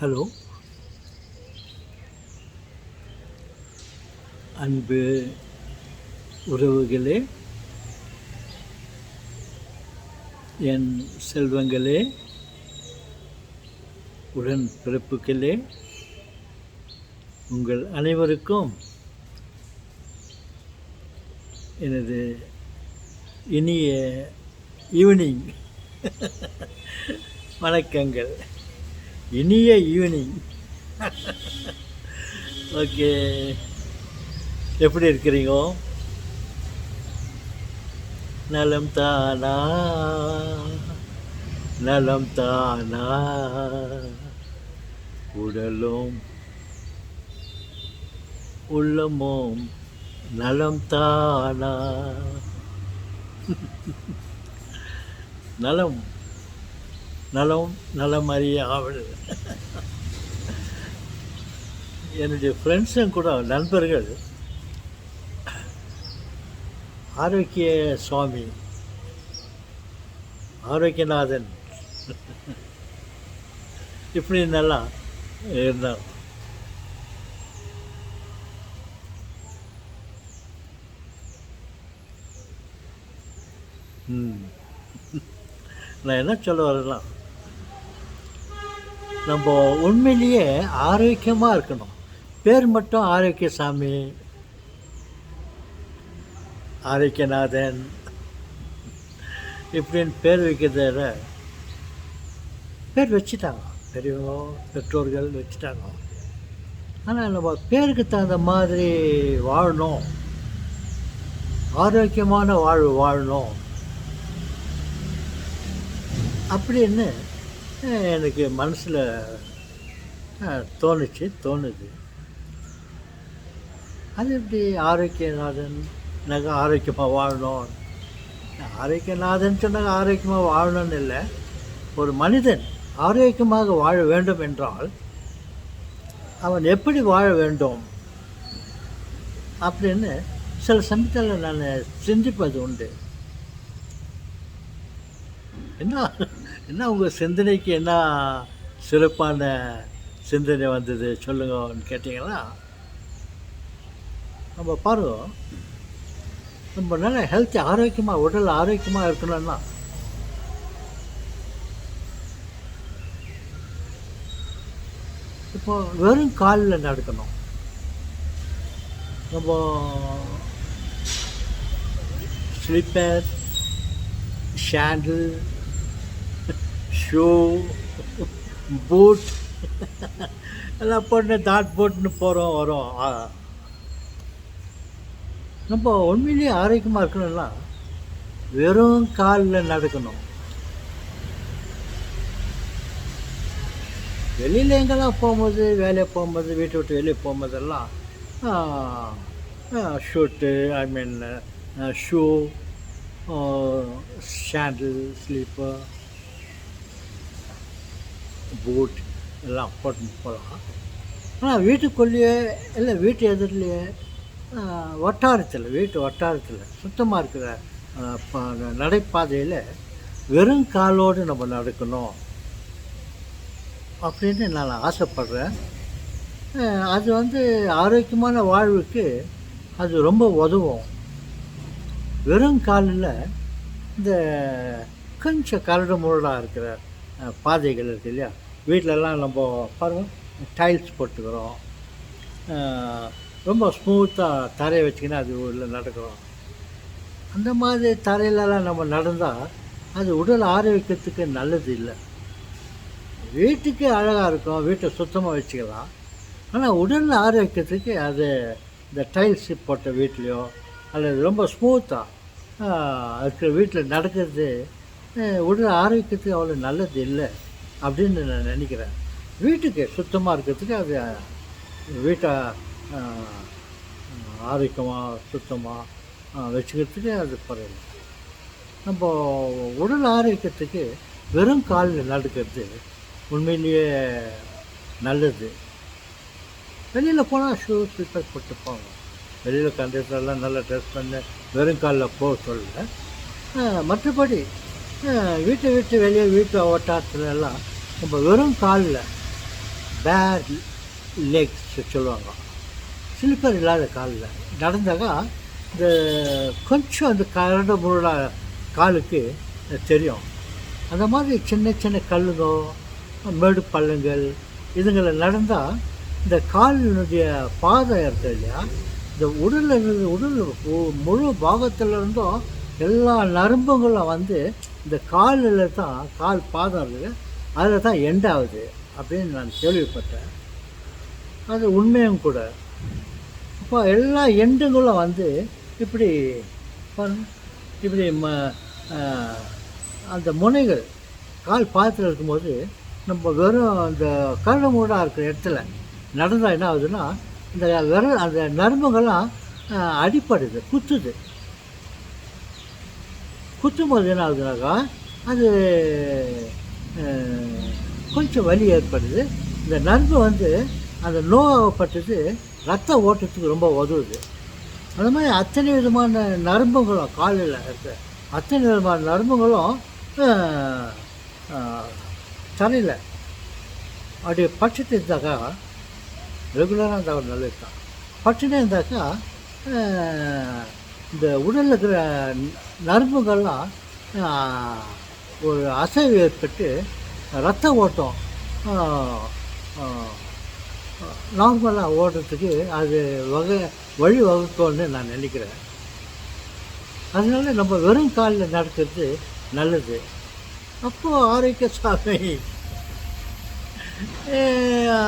Hello, அன்பு உறவுகளே, என் செல்வங்களே, உடன் பிறப்புகளே, உங்கள் அனைவருக்கும் எனது இனிய ஈவினிங் வணக்கங்கள். இனிய ஈவினிங். ஓகே, எப்படி இருக்கிறீங்க? நலம் தானா, நலம் தானா, உடலும் உள்ளமும் நலம் தானா? நலம் நலம் நலமறிய ஆவல். என்னுடைய ஃப்ரெண்ட்ஸும் கூட நண்பர்கள் ஆரோக்கிய சுவாமி, ஆரோக்கியநாதன் இப்படி நல்லா இருந்தாங்க. நான் என்ன சொல்ல வரேன்னா, நம்ம உண்மையிலேயே ஆரோக்கியமாக இருக்கணும். பேர் மட்டும் ஆரோக்கிய சாமி, ஆரோக்கியநாதன் இப்படின்னு பேர் வைக்கிறத பேர் வச்சுட்டாங்க, பெரியவங்க பெற்றோர்கள் வச்சுட்டாங்க. ஆனால் நம்ம பேருக்கு தகுந்த மாதிரி வாழணும், ஆரோக்கியமான வாழ்வு வாழணும் அப்படின்னு எனக்கு மனசில் தோணுது. அது எப்படி ஆரோக்கியநாதன் ஆரோக்கியமாக வாழணும்? ஆரோக்கியநாதன் சொன்னாங்க ஆரோக்கியமாக வாழணும்னு இல்லை. ஒரு மனிதன் ஆரோக்கியமாக வாழ வேண்டும் என்றால் அவன் எப்படி வாழ வேண்டும் அப்படின்னு சில சமயத்தில் நான் சிந்திப்பது உண்டு. என்ன உங்கள் சிந்தனைக்கு என்ன சிறப்பான சிந்தனை வந்தது சொல்லுங்கன்னு கேட்டிங்கன்னா, நம்ம பாருங்க, நம்ம நல்ல ஹெல்த்தி ஆரோக்கியமாக உடல் ஆரோக்கியமாக இருக்கணும்னா இப்போ வெறும் காலில் நடக்கணும். நம்ம ஸ்லிப்பர், ஷாண்டில், ஷூ, பூட் எல்லாம் போட்டு தாட் போட்டுன்னு போகிறோம் வரோம். நம்ம உண்மையிலேயே ஆரோக்கியமாக இருக்கணும்னா வெறும் காலில் நடக்கணும். வெளியில் எங்கெல்லாம் போகும்போது, வேலையை போகும்போது, வீட்டை விட்டு வெளியே போகும்போதெல்லாம் ஷூட்டு, ஷூ, ஷாண்டில், ஸ்லீப்பர், பூட் எல்லாம் போட்டு போகலாம். ஆனால் வீட்டுக்குள்ளேயே இல்லை வீட்டு எதிரிலேயே வீட்டு வட்டாரத்தில் சுத்தமாக இருக்கிற நடைபாதையில் வெறும் காலோடு நம்ம நடக்கணும் அப்படின்னு நான் ஆசைப்படுறேன். அது ஆரோக்கியமான வாழ்வுக்கு அது ரொம்ப உதவும். வெறும் காலில் இந்த கொஞ்சம் கரடு முரடாக இருக்கிற பாதைகள் இருக்குது இல்லையா, வீட்டிலலாம் நம்ம பாருங்கள் டைல்ஸ் போட்டுக்கிறோம், ரொம்ப ஸ்மூத்தாக தரையை வச்சுக்கினா அது உள்ள நடக்கிறோம். அந்த மாதிரி தரையிலலாம் நம்ம நடந்தால் அது உடல் ஆரோக்கியத்துக்கு நல்லது இல்லை. வீட்டுக்கு அழகாக இருக்கும், வீட்டை சுத்தமாக வச்சுக்கலாம். ஆனால் உடல் ஆரோக்கியத்துக்கு அது இந்த டைல்ஸ் போட்ட வீட்லேயோ அல்லது ரொம்ப ஸ்மூத்தாக இருக்கிற வீட்டில் நடக்கிறது உடல் ஆரோக்கியத்துக்கு அவ்வளோ நல்லது இல்லை அப்படின்னு நான் நினைக்கிறேன். வீட்டுக்கு சுத்தமாக இருக்கிறதுக்கு அது வீட்டை ஆரோக்கியமாக சுத்தமாக வச்சுக்கிறதுக்கு அது பரவாயில்ல. நம்ம உடல் ஆரோக்கியத்துக்கு வெறும் காலில் நடக்கிறது உண்மையிலேயே நல்லது. வெளியில் போனால் ஷூ ஸ்லிப்பர் போட்டு போங்க. வெளியில் கண்டக்டரெல்லாம் நல்லா ட்ரெஸ் பண்ணி வெறும் காலில் போக சொல்லலை. மற்றபடி வீட்டை விட்டு வெளியே வீட்டு வட்டாரத்துல எல்லாம் நம்ம வெறும் காலில் பேர் லெக்ஸ் சொல்லுவாங்க. ஸ்லிப்பர் இல்லாத காலில் நடந்தாக்கா இந்த கொஞ்சம் அந்த கரடு முரடா காலுக்கு தெரியும். அந்த மாதிரி சின்ன சின்ன கல்லுங்கோ, மேடு பள்ளங்கள் இதுங்களை நடந்தால் இந்த காலினுடைய பாதம் இருக்குது இல்லையா, இந்த உடலில் இருந்து உடல் முழு பாகத்தில் இருந்தும் எல்லா நரம்புகளும் வந்து இந்த காலில் தான், கால் பாதம் இருக்குது, அதில் தான் எண்டாகுது அப்படின்னு நான் கேள்விப்பட்டேன். அது உண்மையும் கூட. அப்போ எல்லா எண்டுங்களும் வந்து இப்படி இப்படி அந்த முனைகள் கால் பாதத்தில் இருக்கும்போது நம்ம வெறும் அந்த கரடு மூடாக இருக்கிற இடத்துல நடந்தால் என்ன ஆகுதுன்னா, இந்த அந்த நரம்புகள்லாம் அடிப்படுது, குத்தும்போது என்ன ஆகுதுனாக்கா அது கொஞ்சம் வலி ஏற்படுது. இந்த நரம்பு வந்து அந்த நோய்ப்பட்டது ரத்த ஓட்டத்துக்கு ரொம்ப உதவுது. அந்த மாதிரி அத்தனை விதமான நரம்புகளும் காலில் இருக்க அத்தனை விதமான நரம்புகளும் தலையில் அப்படியே பட்சத்து இருந்தாக்கா, ரெகுலராக இருந்தால் நல்லது தான். பட்டுனே இருந்தாக்கா இந்த உடலில் இருக்கிற நரம்புகள்லாம் ஒரு அசைவு ஏற்பட்டு ரத்த ஓட்டம் நார்மலாக ஓடுறதுக்கு அது வழி வகுக்கும்னு நான் நினைக்கிறேன். அதனால நம்ம வெறும் காலில் நடக்கிறது நல்லது. அப்போது ஆரோக்கிய சாமி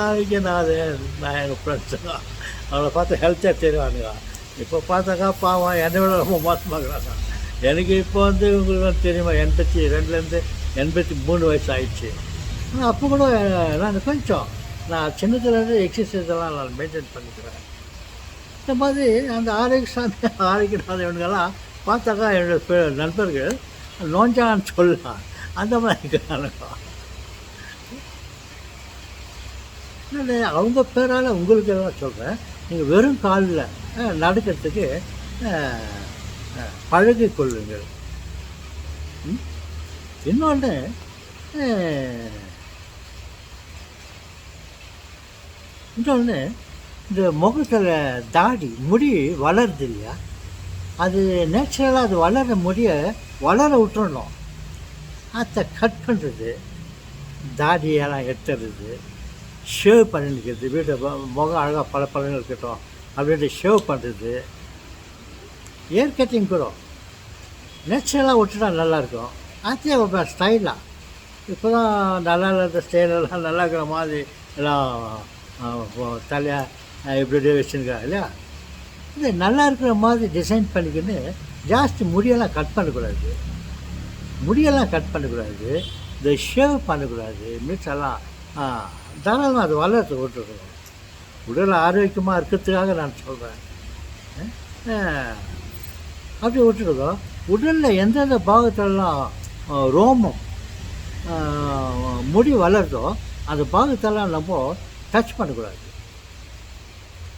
ஆரோக்கியநாதன் நான் எங்கள் ஃப்ரெண்ட்ஸு அவளை பார்த்து ஹெல்த்தாக தெரிவானுங்க. இப்போ பார்த்தாக்கா பாவம் என்னை விட ரொம்ப மோசமாகறாங்க. எனக்கு இப்போ வந்து உங்களுக்கு தெரியுமா 82லேருந்து 83 வயசு ஆயிடுச்சு. ஆனால் அப்போ கூட நான் கொஞ்சம் நான் சின்னத்துலேருந்து எக்ஸசைஸ் எல்லாம் நான் மெயின்டைன் பண்ணிக்கிறேன். இந்த மாதிரி அந்த ஆரோக்கியநாதன் இவனுங்கெல்லாம் பார்த்தாக்கா என்னோடய நண்பர்கள் நோஞ்சான்னு சொல்லலாம், அந்த மாதிரி இருக்கிறானுங்க. இல்லை அவங்க பேரால் உங்களுக்கு எல்லாம் சொல்கிறேன், நீங்கள் வெறும் காலில் நடக்கிறதுக்கு பழகி கொள்ளுங்கள். இன்னொன்று இந்த முகத்தில் தாடி முடி வளருது இல்லையா, அது நேச்சுரலாக அது வளர முடிய வளர விட்டுறணும். அதை கட் பண்ணுறது, தாடியெல்லாம் எடுத்துறது, ஷேவ் பண்ணிக்கிறது, வீட்டை முகம் அழகாக பல பழங்கள் இருக்கட்டும் அப்படின்ட்டு ஷேவ் பண்ணுறது, ஏர் கட்டிங் கூட நேச்சுரலாக விட்டுட்டா நல்லாயிருக்கும். அதே ஸ்டைலாக இப்போ தான் நல்லா இல்லாத ஸ்டைலெல்லாம் நல்லா இருக்கிற மாதிரி எல்லாம் தலையாக இப்படி வச்சுருக்கா இல்லையா, இது நல்லா இருக்கிற மாதிரி டிசைன் பண்ணிக்கின்னு ஜாஸ்தி முடியெல்லாம் கட் பண்ணக்கூடாது, இந்த ஷேவ் பண்ணக்கூடாது, மிச்செல்லாம் தாராளமாக அது வளர்த்து விட்டுருக்கணும். உடல் ஆரோக்கியமாக இருக்கிறதுக்காக நான் சொல்கிறேன். அப்படி விட்டுருக்கோம். உடலில் எந்தெந்த பாகத்தெல்லாம் ரோமம் முடி வளருதோ அந்த பாகத்தெல்லாம் நம்ம டச் பண்ணக்கூடாது.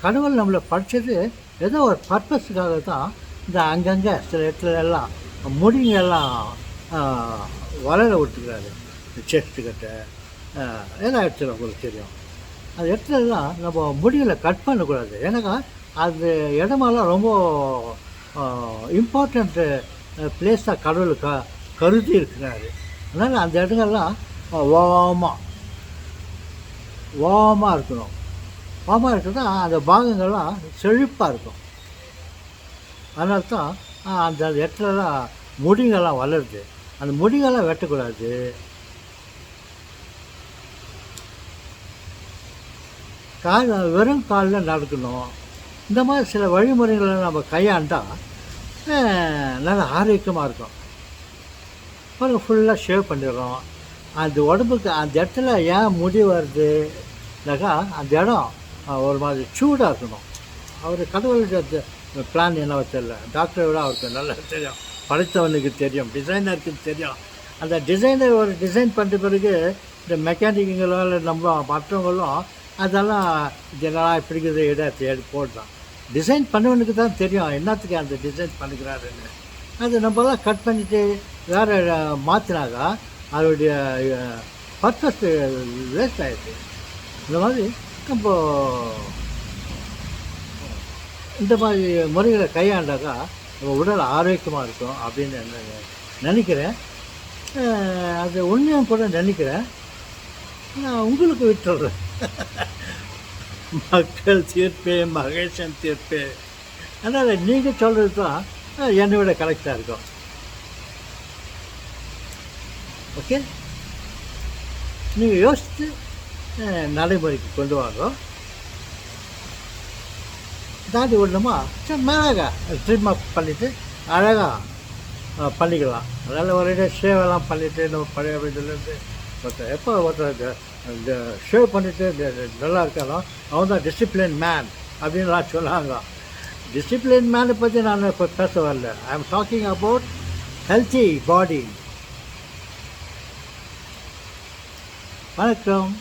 கடவுள் நம்மளை படித்தது ஏதோ ஒரு பர்பஸுக்காக தான் இந்த அங்கங்கே சில இடத்துல எல்லாம் முடிங்கெல்லாம் வளர விட்டுக்கிறாரு. செஸ்ட்டு கட்ட எல்லா இடத்துல உங்களுக்கு தெரியும். அந்த இடத்துலலாம் நம்ம முடிகளை கட் பண்ணக்கூடாது. ஏன்னாக்கா அந்த இடமெல்லாம் ரொம்ப இம்பார்ட்டண்ட்டு பிளேஸாக கடவுள் கருதி இருக்கிறாரு. அதனால் அந்த இடங்கள்லாம் வாமாக இருக்கணும். வாமாக இருக்குன்னா அந்த பாகங்கள்லாம் செழிப்பாக இருக்கும். அதனால தான் அந்த இடத்துலலாம் முடிங்கெல்லாம் வளருது. அந்த முடிங்கெல்லாம் வெட்டக்கூடாது. வெறும் காலில் நடக்கணும். இந்த மாதிரி சில வழிமுறைகளை நம்ம கையாண்டால் நல்லா ஆரோக்கியமாக இருக்கும். அப்புறம் ஃபுல்லாக ஷேவ் பண்ணிடுறோம். அந்த உடம்புக்கு அந்த இடத்துல ஏன் முடி வருதுனாக்கா அந்த இடம் ஒரு மாதிரி சூடாக இருக்கணும். அவர் கடவுளுடைய பிளான் என்னவோ தெரியல, டாக்டரை விட அவருக்கு நல்லா தெரியும், படைத்தவனுக்கு தெரியும், டிசைனருக்கு தெரியும். அந்த டிசைனர் ஒரு டிசைன் பண்ணுற பிறகு இந்த மெக்கானிக்குங்களோ இல்லை நம்ம மற்றவங்களும் அதெல்லாம் ஜெனரலாக பிடிக்கிறது எடுத்து போடலாம். டிசைன் பண்ணவனுக்கு தான் தெரியும் என்னத்துக்கு அந்த டிசைன் பண்ணிக்கிறாருன்னு. அது நம்மலாம் கட் பண்ணிவிட்டு வேறு மாற்றினாக்கா அதோடைய பர்பஸ் வேஸ்ட் ஆகிடுது. இந்த மாதிரி நம்ம இந்த மாதிரி முறைகளை கையாண்டாக்கா நம்ம உடல் ஆரோக்கியமாக இருக்கும் அப்படின்னு நினைக்கிறேன். அது உண்மையும் கூட நினைக்கிறேன். நான் உங்களுக்கு விட்டுறேன். மக்கள் தீர்ப்பே மகேசன் தீர்ப்பே. அதனால் நீங்கள் சொல்கிறது தான் என்னை விட கரெக்டாக இருக்கும். ஓகே, நீங்கள் யோசித்து நடைமுறைக்கு கொண்டு வாங்க. தாண்டி விடணுமா சரி மேலாக ட்ரிம் அப் பண்ணிவிட்டு அழகாக பண்ணிக்கலாம். அதனால் ஒரே ஷேவெல்லாம் பண்ணிவிட்டு நம்ம பழைய இதுலேருந்து ஒருத்தர் எப்போ ஒருத்தர் இந்த ஷேவ் பண்ணிவிட்டு நல்லா இருக்கானோ அவன் தான் டிசிப்ளின் மேன் அப்படின்லாம் சொன்னாங்க. டிசிப்ளின் மேனை பற்றி நான் இப்போ பேச வரல. I am talking about healthy பாடி. வணக்கம்.